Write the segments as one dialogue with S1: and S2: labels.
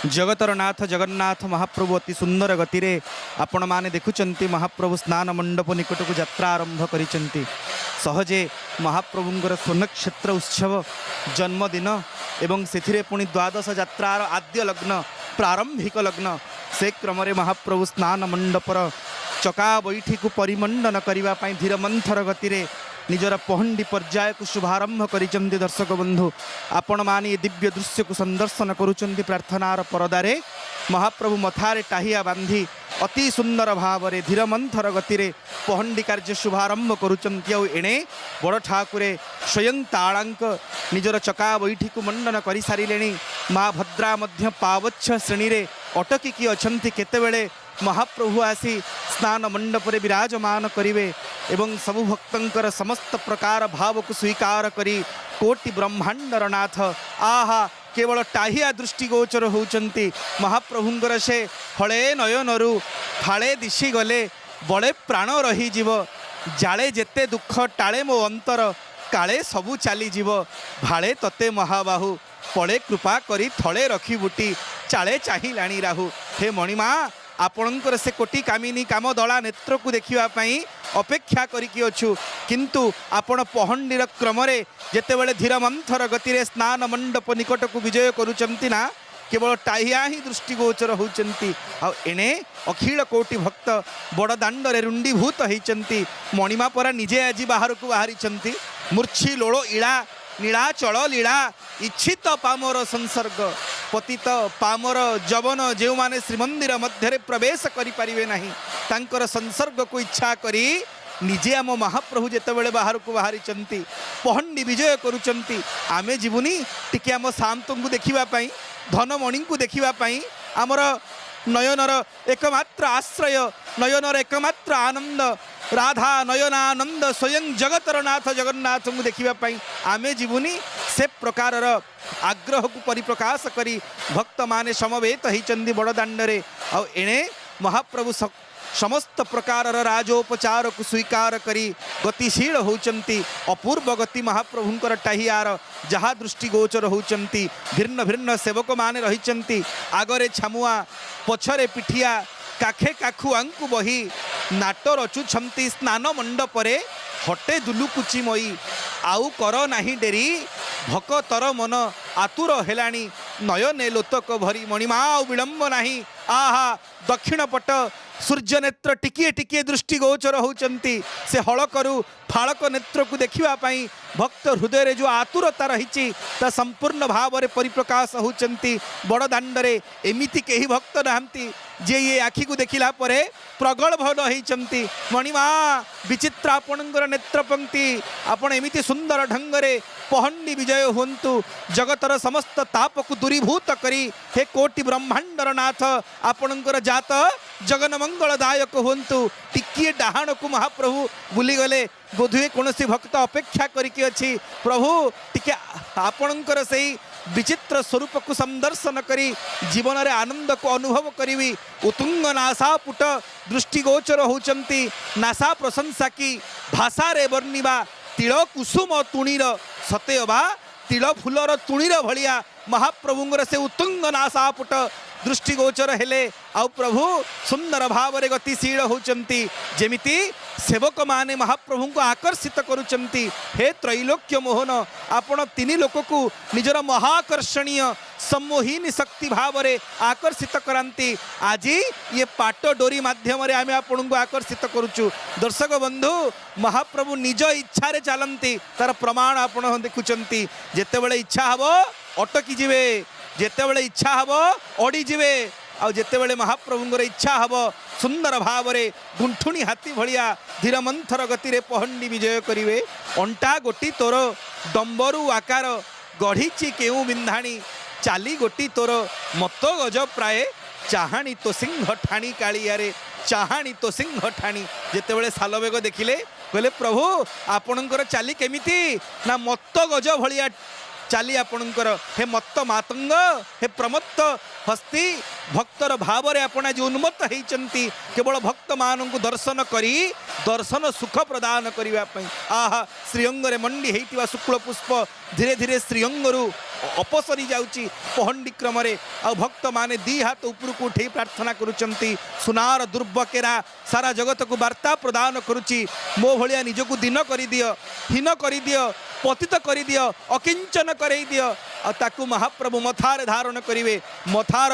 S1: जगतर नाथ जगन्नाथ महाप्रभु अति सुंदर गति रे आपण माने देखुचंती महाप्रभु स्नान मंडप निकट को यात्रा आरंभ करिसंती। सहजे महाप्रभुंकर स्वनक्षेत्र उत्सव जन्मदिन एवं से पुणी द्वादश यात्रार आद्य लग्न प्रारंभिक लग्न से क्रम रे महाप्रभु स्नान मंडपर चका बैठी को परिमंडन करने धीर मंथर गति रे निजर पहंडी पर्याय को शुभारंभ करिचंती। दर्शक बंधु आपण माने ये दिव्य दृश्य को संदर्शन करुचंती। प्रार्थनार परदारे महाप्रभु मथारे टाहिया बांधी अति सुंदर भाव रे धीर मंथर गति रे पहंडी कार्य शुभारंभ करुचंती। आउ एणे बड़ ठाकुरे स्वयं ताळांक निजर चका बैठी को मंडन कर सारे। माँ भद्रा मध्य पावच्छ श्रेणी रे अटकिकी अछंती। केतेबेले महाप्रभु आसी स्नान मंडप रे विराजमान करिवे एवं सबु भक्तंकर समस्त प्रकार भाव को स्वीकार करी कोटि ब्रह्मांडर नाथ आहा केवल टाहिया दृष्टिगोचर होउचंती। महाप्रभुंकर से हले नयनरु फाळे दिशी गले बड़े प्राण रही जीव जाले जेते दुख टाळे मो अंतर काले सबु चली जीव भाळे तते महाबाहु पड़े कृपा करी थले रखी बुटी चाले चाही लाणी राहु। हे मणिमा आपणकर से कोटि कामिनी काम दला नेत्र को देखिवा पई अपेक्षा करिकी अछु किंतु आपण पहंडीर क्रम रे जेतेबेले धीर मंथर गति रे स्नान मंडप निकट को विजय करूचंती ना केवल टाहिया ही दृष्टिगोचर होउचंती। आ एणे अखिल कोटि भक्त बड़ दांडरे रुंडीभूत होइचंती। मणिमा परा निजे आज बाहर को बाहरीचंती। मूर्छी लोलो इळा नीलाचल लीला इच्छित पामर संसर्ग पतित पामर जवन जो माने श्रीमंदिर मध्य प्रवेश करें ना तांकर संसर्ग को इच्छा करी निजे आम महाप्रभु जेतेबेले बाहर को बाहरी पहंडी विजय करुचंती। आमे जीवनी टिके आम शांत को देखिवाई धनमणि को देखिवाई आमर नयनर एकमात्र आश्रय नयनर एकमात्र आनंद राधा नयनानंद स्वयं जगतर नाथ जगन्नाथ को देखिवाई आमे जीवनी से प्रकार आग्रह को परिप्रकाश करी भक्त माने समवेत होइचंदी बड़ दांडरे। आ एणे महाप्रभु समस्त प्रकार राजोपचार को स्वीकार करी गतिशील होचंती। अपूर्व गति महाप्रभुंकर टाहियार जहाँ दृष्टिगोचर होचंती। भिन्न भिन्न सेवक माने रहिचंती। आगरे छामुआ पछरे पिठिया काखे काखु आंकु बही नाट रचुछंती। स्नान मंडपरे हटे दुलुकुची मई आउ कर नाही डेरी भकतर मन आतुर हेलाणी नयने लोतक भरी मणिमा विलंब नाही। आहा दक्षिण पट सूर्य नेत्र टिकिए टिकिए दृष्टिगोचर होचंती। से हलकरू फाड़क नेत्र को देखिवा पाई भक्त हृदय रे जो आतुरता रही संपूर्ण भाव में परिप्रकाश होचंती। बड़ दांडरे एमिति केही भक्त नाहंती जे ये आखि को देखिला परे प्रगल्भ होइचंती। मणिमा विचित्र आपणकर नेत्रपंक्ति आपण एमिति सुंदर ढंगरे पहंडी विजय होंतु। जगतर समस्त ताप को दूरीभूत करी हे कोटि ब्रह्मांडर नाथ आपणकर जात जगन मंगलदायक होंतु। टिकिए डाहाण को महाप्रभु बुली गले बोधुए कौन भक्त अपेक्षा करिकी अछि प्रभु टिके आपणकर से विचित्र स्वरूप को संदर्शन करी जीवन रे आनंद को अनुभव करी उत्तुंग नासापुट दृष्टिगोचर होचंती। नासा प्रशंसा की भाषा रे वर्णिबा तिल कुसुम तुणीर सतेयबा तिल फुलर तुणीर भलिया महाप्रभुंगर से उत्तुंग नासापुट दृष्टिगोचर हेले। आउ प्रभु सुंदर भाव रे गतिशील होचंती। जेमिति सेवक माने महाप्रभु को आकर्षित करुचंती। हे त्रैलोक्य मोहन आपण तीन लोक को निजर महाकर्षणीय सम्मोहिनी शक्ति भाव रे आकर्षित करांती। आज ये पाट डोरी माध्यम रे आमे आपण को आकर्षित करुचु। दर्शक बंधु महाप्रभु निज इच्छा रे चलंती तार प्रमाण आपण देखुचंती। जेतेबेले इच्छा हबो अटकी जिवे जेतेबेले इच्छा हबो ओडी जिवे आ जेतेबेले महाप्रभुंगर इच्छा हबो सुंदर भाव रे गुंठुणी हाथी भलिया धीर मंथर गति रे पहंडी विजय करिवे। अंटा गोटी तोर डंबरू आकार गढ़ीची केउ बिंधाणी चाली गोटी तोर मत गज प्राय चाहाणी तो सिंह ठाणी कालियारे चाहाणी तो सिंह ठाणी। जेतेबेले सालवेग देखिले कहले प्रभु आपणकर चाली केमिति ना मत गज भलिया चाली आपणकर। हे मत्त मातंग हे प्रमत्त हस्ती भक्तर भाव रे आपण आज उन्मत्त होइचंती। केवल भक्त मान को दर्शन करी दर्शन सुख प्रदान करने आहा श्रीअंग रे मंडी होइतिबा शुक्ल पुष्प धीरे धीरे श्रीअंगरू अपसरी जाउची पहंडी क्रम आ भक्त माने दी हाथ उपरकू उठे प्रार्थना करुचंती सुनार दुर्बकेरा सारा जगत को वार्ता प्रदान करुची मो भलिया निजकू दिन करि दियो हीन करि दियो पतित करि दियो अकिंचन करई दियो आ ताकू महाप्रभु मथारे धारण करिवे मथार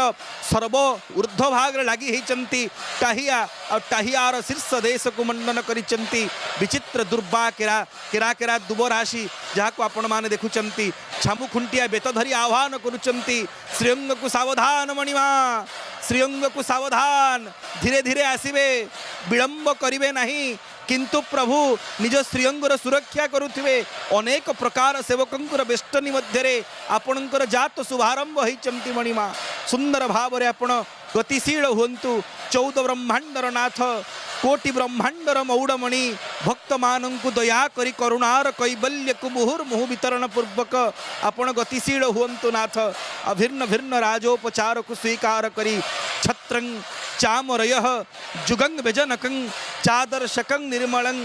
S1: सर्व ऊर्ध्व भाग लगी होती टाहिया और टाहियार शीर्ष देश को मंडन करिचंती विचित्र दुर्बा केरा केरा केरा दुबराशि जहाँ को आपण माने देखुचंती छामु खुंटिया बेत धरी आह्वान करुचंती श्रीअंग को सावधान मणिमा श्रीअंग को सावधान धीरे धीरे आसीबे विलंब करिवे नहीं किंतु प्रभु निज श्रीअंगर सुरक्षा करुथिबे अनेक प्रकार सेवकंकर बेष्टनी मध्यरे आपणकर जात शुभारंभ होइचंती मणिमा सुंदर भावरे आपण गतिशील हुंतु 14 ब्रह्मांडर नाथ कोटि ब्रह्मांडर मौड़मणि भक्त मानंकु दया करी करुणार कैबल्य को मुहुर्मुहु वितरण पूर्वक आपण गतिशील हुंतु नाथ अभिन्न भिन्न राजोपचार को स्वीकार करी छत्रं चामरय जुगंग व्यजनकं चादर्शकं निर्मलं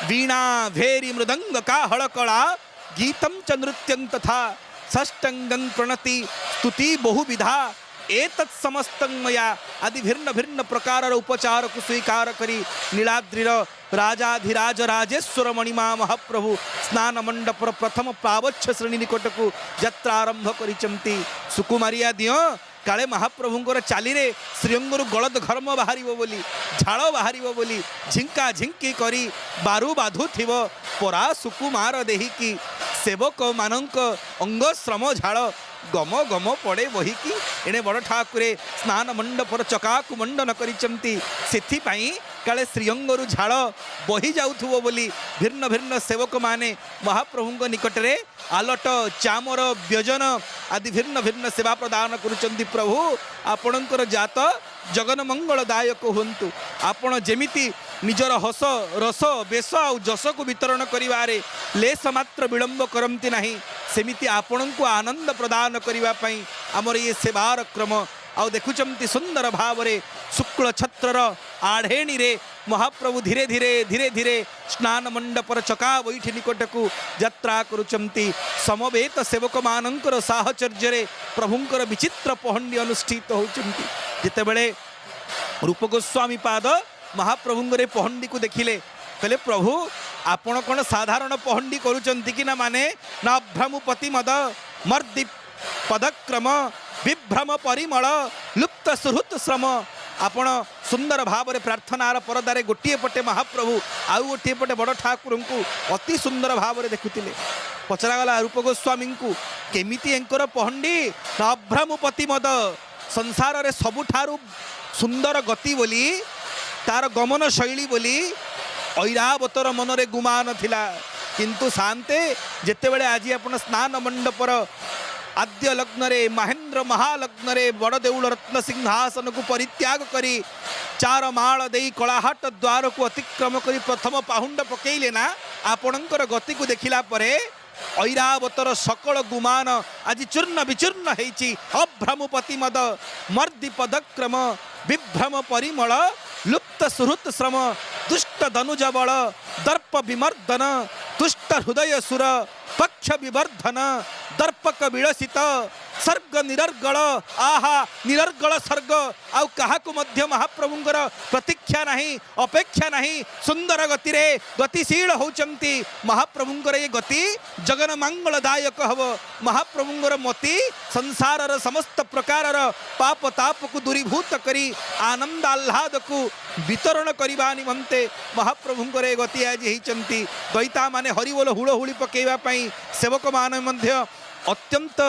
S1: वीणा भेरी मृदंग काहळकळा गीतं च नृत्यं तथा षष्टंगं प्रणति स्तुति बहुविधा एतत् समस्तं मया आदि भिन्न भिन्न प्रकार उपचार को स्वीकार करी नीलाद्रिर राजाधिराज राजेश्वर मणिमा महाप्रभु स्नान मंडपर प्रथम पावच्छ श्रेणी निकट को यात्रा आरंभ करिचंती सुकुमारिया दियो काले महाप्रभुंकर चालीरे श्रीअंगरु गलद घर्म बाहर बोली झाड़ बाहर बोली झिंका झिंकी करी बारु बाधु थिव परा सुकुमार देहिकी सेवक मानक अंग श्रम झाड़ गम गम पड़े बहिकी एणे बड़ ठाकुरे स्नान मंडपर चकाकु मंडन करिचंती सेथिपाई काले श्रीअंगरु झाड़ बही जाउथुबो बोली भिन्न भिन्न सेवक माने महाप्रभुंक निकटरे आलट चामर व्यजन आदि भिन्न भिन्न सेवा प्रदान करुचंती प्रभु आपणकर जात जगन मंगलदायक हुंतु आपण जेमिति निजर हस रस बेश और जस को वितरण करिवारे लेस मात्र विलंब करती नहीं सेमिति आपण को आनंद प्रदान करिवा पई हमर ये सेवार क्रम आउ देखुचंती सुंदर भावरे शुक्ल छत्रर आढ़ेणी रे महाप्रभु धीरे धीरे धीरे धीरे स्नान मंडपर चका बैठी निकट को यात्रा करुचंती समवेत सेवक मानंकर साहचर्य प्रभुंकर विचित्र पहंडी अनुष्ठित होचंती जितेबेले रूप गोस्वामी पाद महाप्रभुंगरे पहंडी को देखिले कहले प्रभु आपण कौन साधारण पहंडी करुचंती कि ना माने ना भ्रमुपति मद मर्दि पदक्रम विभ्रम परिमल लुप्त सुहृत श्रम आपण सुंदर भाव प्रार्थनार परदारे गोटे पटे महाप्रभु आउ गोटे पटे बड़ ठाकुर को अति सुंदर भाव देखुले पचरागला रूप गोस्वामी को केमिति एंकर पहंडी अभ्रमुपति मद संसार रे सबुठारु सुंदर गति बोली तार गमन शैली बोली ऐरावतर मनरे गुमान थिला किंतु शांते जेतेबेले आज आपण स्नान मंडपर आद्य लग्न रे महेंद्र महालग्न रे बड़ देउल रत्न सिंहासन को परित्याग करी चार माल देई कलाहाट द्वार को अतिक्रम करी प्रथम पाहुंड पकेइले ना आपणकर गति को देखिला परे ऐरावतर सकल गुमान आज चूर्ण विचूर्ण हेची अभ्रमुपति मद मर्दि पदक्रम विभ्रम परिमल लुप्त सुहृत श्रम दुष्ट धनुज बल दर्प विमर्दन तुष्ट हृदय सुर पक्ष विवर्धन दर्पक विलसित सर्ग निरर्गल आहा निरर्गल सर्ग आउ काहाकु मध्य महाप्रभुंकर प्रतीक्षा नहीं अपेक्षा नहीं सुंदर गति रे गतिशील होचंती महाप्रभुंकर ये गति जगन मंगलदायक हव महाप्रभुंकर मति संसार समस्त प्रकार पाप ताप को दूरीभूत करी आनंद आह्लाद को वितरण करने निमंते महाप्रभुंकर ये गति आज होचंती दैता माने हरिबोल हुड़हुड़ी पकेवा पई सेवक माने मध्य अत्यंत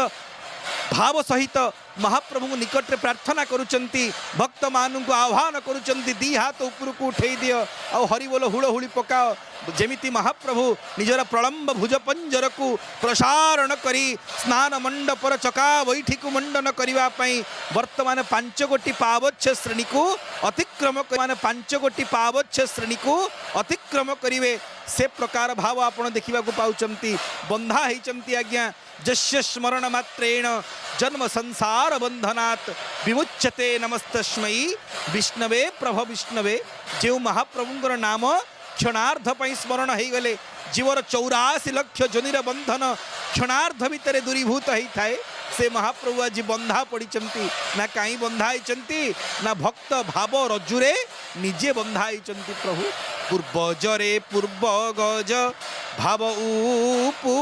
S1: भाव सहित महाप्रभु निकट रे प्रार्थना करुचंती भक्त मानु को आह्वान करुचंती दी हाथ ऊपर को उठे दियो आ हरिबोल हुड़हुड़ी पकाओ जेमिति महाप्रभु निजर प्रलंब भुज पंजर को प्रसारण करी स्नान मंडपर चका बैठी को मंडन करिवा पई वर्तमान 5 गोटी पावच्छ श्रेणी को अतिक्रम माने 5 गोटी पावच्छ श्रेणी को अतिक्रम करिवे से प्रकार भाव आपण देखिबा को पाउचंती बंधा हेचंती आज्ञा जस्य स्मरण मात्रेण जन्म संसार बंधनात् विमुच्यते नमस्तस्मै विष्णवे प्रभ विष्णवे जो महाप्रभुंकर नाम क्षणार्ध पई स्मरण हो गले जीवर 84 लक्ष जोनिर बंधन क्षणार्ध भितर दूरीभूत होता है से महाप्रभु आज बंधा पड़ी ना कहीं बंधा ना भक्त भाव रज्जुरे निजे बंधा प्रभु पूर्वजरे पूर्व गज भाव उपू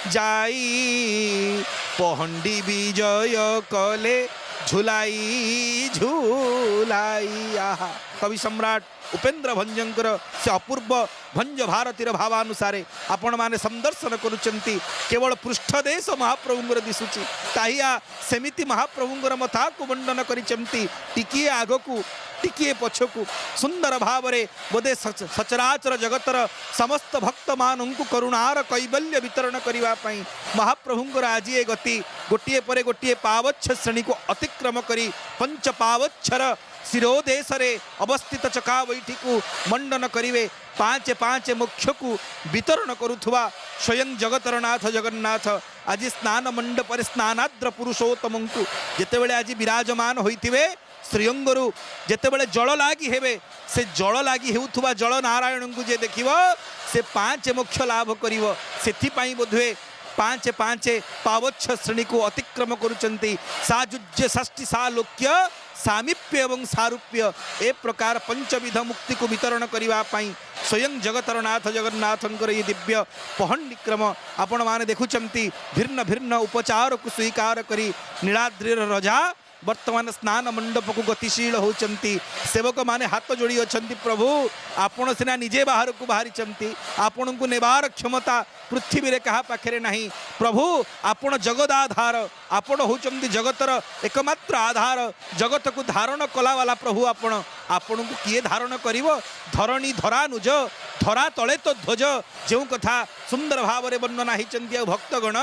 S1: जाई पहंडी विजय कले झुलाई झुलाई आहा कवि सम्राट उपेन्द्र भंजंकर से अपूर्व भंज भारतीर भावानुसारे आपण माने संदर्शन करुचंती केवल पृष्ठदेश महाप्रभुंगर दिसुची ताहिया सेमिति महाप्रभुंगर मथा को मंडन करिचंती टिकिए आगकू टिकिए पछकू सुंदर भावरे बोधे सचराचर जगतर समस्त भक्त मानंकु करुणार कैबल्य वितरण करिवा पई महाप्रभुंकर आज ये गति गोटिए परे गोटिए पावच्छ श्रेणी को अतिक्रम करी पंच पावच्छर शिरोदेश रे अवस्थित चका बैठी को मंडन करिवे पांच पांच मुख्य को वितरण करुथुवा स्वयं जगतरनाथ जगन्नाथ आज स्नान मंडप स्नानाद्र पुरुषोत्तम को जेतेबेले आज विराजमान होइथिवे श्रीअंगरु जेतेबेले जल लागी हेबे से जल लागी हेउथुवा जल नारायण को जे देखिवो से पांच मुख्य लाभ करिवो सेथि पई बोधुए पांच पांच पावच्छ श्रेणी को अतिक्रम करुचंती साजुज्य षष्ठी सालोक्य सामीप्य एवं सारूप्य ए प्रकार पंचविध मुक्ति को वितरण करने पाई स्वयं जगतरनाथ जगन्नाथंकर ये दिव्य पहंडिक्रम आपण माने देखुचंती भिन्न भिन्न उपचार को स्वीकार करी नीलाद्रीर रजा वर्तमान स्नान मंडप को गतिशील होचंती सेवक माने हाथ जोड़ी अछंती प्रभु आपण सिना निजे बाहर को बाहरी चंती आपण को नेबार क्षमता पृथ्वी रे कहा पाखरे नहीं प्रभु आपण जगदाधार आपण होचंती जगतर एकमात्र आधार जगत को धारण कला वाला प्रभु आपण आपण को किए धारण करिवो धरणी धरानुज धरा तले तो ध्वज जो कथा सुंदर भाव रे वर्णना हिचंती भक्तगण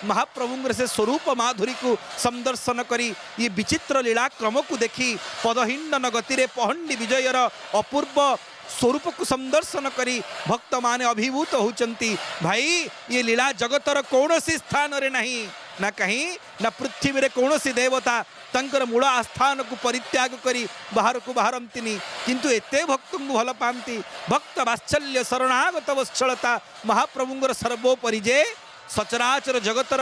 S1: महाप्रभुंगर से स्वरूप माधुरी को संदर्शन करी ये विचित्र लीला क्रम को देखी पदहिंडन गति पहंडी विजयर अपूर्व स्वरूप को संदर्शन करी भक्त माने अभिभूत होचंती भाई ये लीला जगतर कौनसी स्थान रे नहीं ना कहीं ना पृथ्वी रे कौनसी देवता तंकर मूल आस्थान को परित्याग करी बाहर को बाहरंतिनी किंतु एते भक्त को भल पाती भक्त वात्सल्य शरणागत वत्सलता महाप्रभुंगर सर्वोपरि जे सचराचर जगतर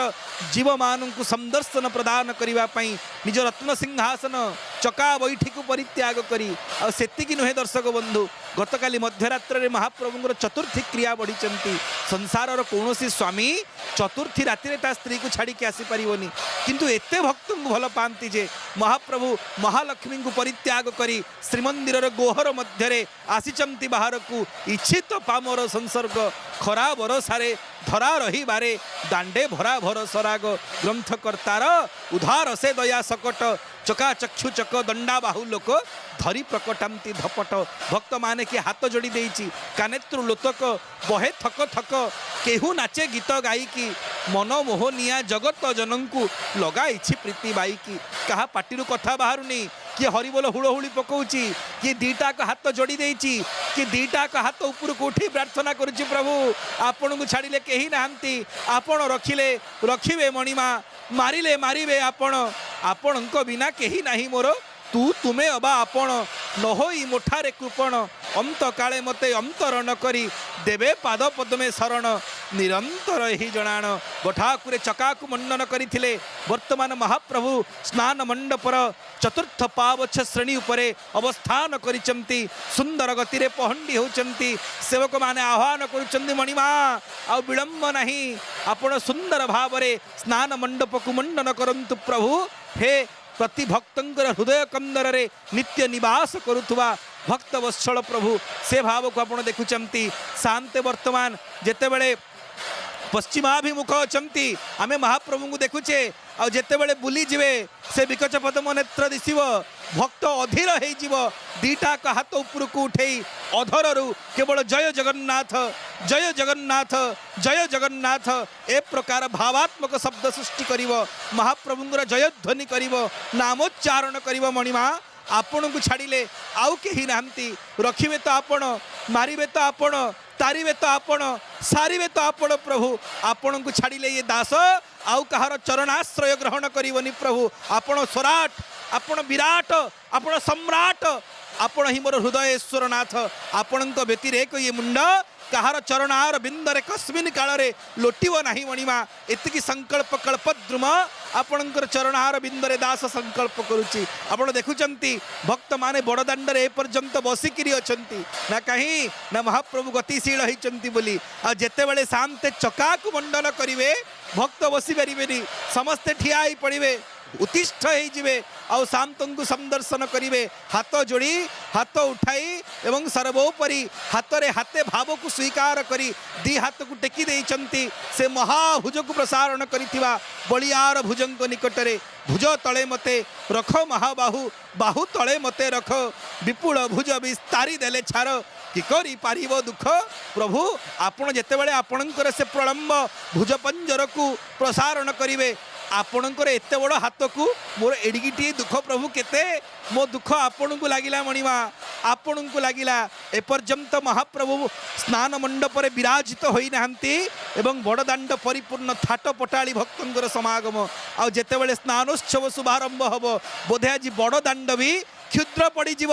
S1: जीव मान को संदर्शन प्रदान करने निज रत्न सिंहासन चका बैठी को परित्याग करी सेतिकी नुहे दर्शक बंधु गतकाली मध्यरात्र महाप्रभुंर चतुर्थी क्रिया बढ़ी संसार कौन स्वामी चतुर्थी राति ता स्त्री को छाड़ी आसीपारनी किंतु एते भक्त को भल पाती जे महाप्रभु महालक्ष्मी को परित्याग करी श्रीमंदिर गोहर मध्य आसीचंती बाहर को इच्छित पामर संसर्ग खरा बरसारे धरा रही बारे दांडे भरा भर सराग ग्रंथकर्तार उधार से दया सकट चका चक्षु चक दंडा बाहु लोक धरी प्रकटांती धपट भक्त माने कि हाथ जोड़ी देइची कानेत्रु लोतक बहे थक थक केहू नाचे गीत गायकी मन मोहनिया जगत जनंकु लगाई प्रीति बाईकी कहा पाटिरु कथा बाहरुनी किए हरिबोल हुड़हुड़ी पकाउची किए दीटा का हाथ जोड़ी देइची कि दीटा का हाथ ऊपर को उठी प्रार्थना करुची प्रभु आपण को छाड़िले केही नाहंती आपण रखिले रखिबे मणिमा मारिले मारिबे आपण बिना केही नाही मोर तू तुमे अबा आपण न होई मोठारे कृपण अंत काले मते अंतर न करी देवे पाद पद्मे शरण निरंतर ही जणाण बठाकुरे चकाकु मंडन करिथिले वर्तमान महाप्रभु स्नान मंडपर चतुर्थ पावच्छ श्रेणी उपरे अवस्थान करिचंती सुंदर गति रे पहंडी होचंती सेवक माने आह्वान करुचंती मणिमा आ विलंब नहीं आपण सुंदर भावरे स्नान मंडप को मंडन करंतु प्रभु हे प्रति भक्तंकर हृदय कंदर रे नित्य निवास करुथुवा भक्त वत्सल प्रभु से भाव को आपण देखुचंती शांते वर्तमान जेतेबेले पश्चिमाभिमुख अछंती आमे महाप्रभु को देखुचे आ जेतेबेले बुली जिवे से विकच पद्म नेत्र दिसिव भक्त अधीर हे जीव दीटा का हाथ ऊपर को उठे अधररु केवल जय जगन्नाथ जय जगन्नाथ जय जगन्नाथ ए प्रकार भावात्मक शब्द सृष्टि करिवो महाप्रभुंगर जयध्वनि करिवो नामोच्चारण करिवो मणिमा आपण को छाड़िले आउ केही नाहंती रखिबे तो आपण मारिबे तो आपण तारिबे तो आपण सारिबे तो आपण प्रभु आपण को छाड़िले ये दास आउ कहार चरणाश्रय ग्रहण करिवनी प्रभु आपण स्वराट आपण विराट आपण सम्राट आपण ही मोर हृदयेश्वरनाथ आपण व्यतिरेक ये मुंड कहार चरणार बिंदरे कस्मिन काल रे लोटिव नाही मणिमा एतिकी संकल्प कल्पद्रुम आपणकर चरणार बिंदरे दास संकल्प करुची आपण देखुचंती भक्त माने बड़दाण्ड रे पर्यंत बसिकिरी अछंती ना कहीं ना महाप्रभु गतिशील होइचंती बोली आ जेते बेले शांते चकाकु मंडन करिवे भक्त बसी परिबेनी समस्ते ठिया ही पड़िवे उत्तिष्ठ हो जिवे आउ शांतंकु संदर्शन करिवे हाथ जोड़ी हाथ उठाई एवं सर्वोपरि हाथ रे हाथे भाव को स्वीकार करी दी हाथ को टेकी देइचंती से महाभुज को प्रसारण करिथिबा बलियार भुजंक निकटरे भुज तले मते रख महाबाहु बाहु तले मते रख विपुल भुज विस्तारी देले छार कि करी पारिबो दुख प्रभु आपण जेतेबेले आपणकर से प्रलंब भुज पंजर को प्रसारण करिवे आपणकर एते बड़ हाथ को मोर एडिगिटी दुख प्रभु केते मो दुख आपण को लागिला मणिमा आपण को लागिला एपर्यंत महाप्रभु स्नान मंडप रे विराजित होई नाहंती एवं बड़दाण्ड परिपूर्ण थाट पटाली भक्तंकर समागम आ जेतेबेले स्नानोत्सव शुभारंभ हबो बोधे आज बड़दाण्ड भी क्षुद्र पड़ीजीव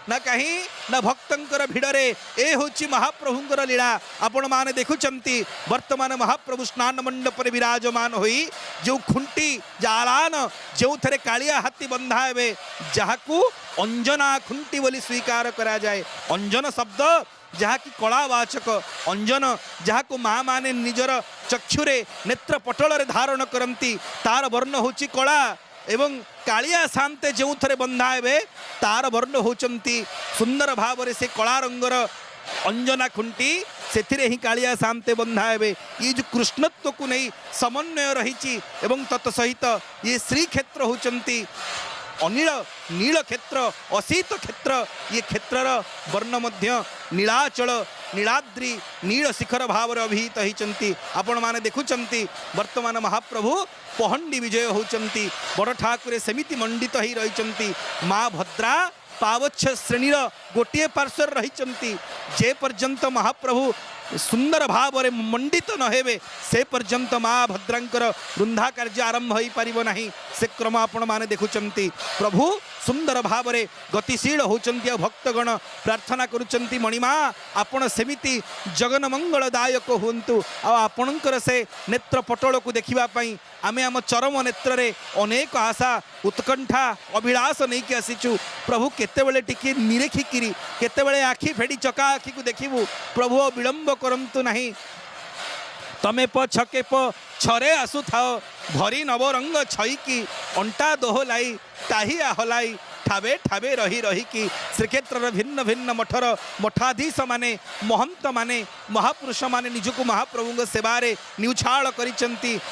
S1: ना कहीं ना भक्तंकर भिड़रे ए होची महाप्रभुंकर लीला आपण माने देखुचंती वर्तमान महाप्रभु स्नान मंडप रे विराजमान होई जो खुंटी जालान जो थरे कालिया हाथी बंधा हेबे जहाकू अंजना खुंटी बोली स्वीकार करा जाए अंजन शब्द जहाँ की कलावाचक अंजन जहाँ को माँ माने निजर चक्षुरे नेत्र पटल रे धारण करती तार वर्ण होची कला एवं कालिया शांते जो थरे बंधा हेबे तार वर्ण होचंती सुंदर भाव रे से कला रंगर अंजना खुंटी से ही कालिया शांते बंधा हेबे ये जो कृष्णत्व को नहीं समन्वय रही एवं तत्सहित ये श्री क्षेत्र होचंती अनिल नील क्षेत्र असीत क्षेत्र ये क्षेत्रर वर्ण मध्य नीलाचल नीलाद्रि नील शिखर भाव अभिहित होती आपण माने देखुचंती वर्तमान महाप्रभु पहंडी विजय होचंती बड़ ठाकुरे सेमिति मंडित ही रहिचंती माँ भद्रा पावच्छ श्रेणीर गोटे पार्श्वर रहिचंती जे पर्यंत महाप्रभु सुंदर भाव रे मंडित न हेबे से पर्यंत माँ भद्रांकर वृंदा कार्य आरंभ हो पारिबो नाही से क्रम आपण माने देखुचंती प्रभु सुंदर भाव रे गतिशील होचंती भक्तगण प्रार्थना करुचंती मणिमा आपण सेमिति जगन मंगलदायक हुंतु आपणकर से नेत्र पटल को देखिबा पई आमे आम चरम नेत्र रे अनेक आशा उत्कंठा अभिलाष नहीं कि आसीचु प्रभु केतेबेले टिके निरेखिकिरी केतेबेले आखि फेडी चका आखि को देखिबु प्रभु विलंब करंतु नहीं तमे पछके छरे आसु थाओ भरी नवरंग छईकी अंटा दोहलाई ताहिया हलाई ठावे ठावे रही रही कि श्रीक्षेत्र भिन्न भिन्न मठर मठाधीश माने महंत माने महापुरुष माने निजको महाप्रभु सेवारे निउछाल करिचंती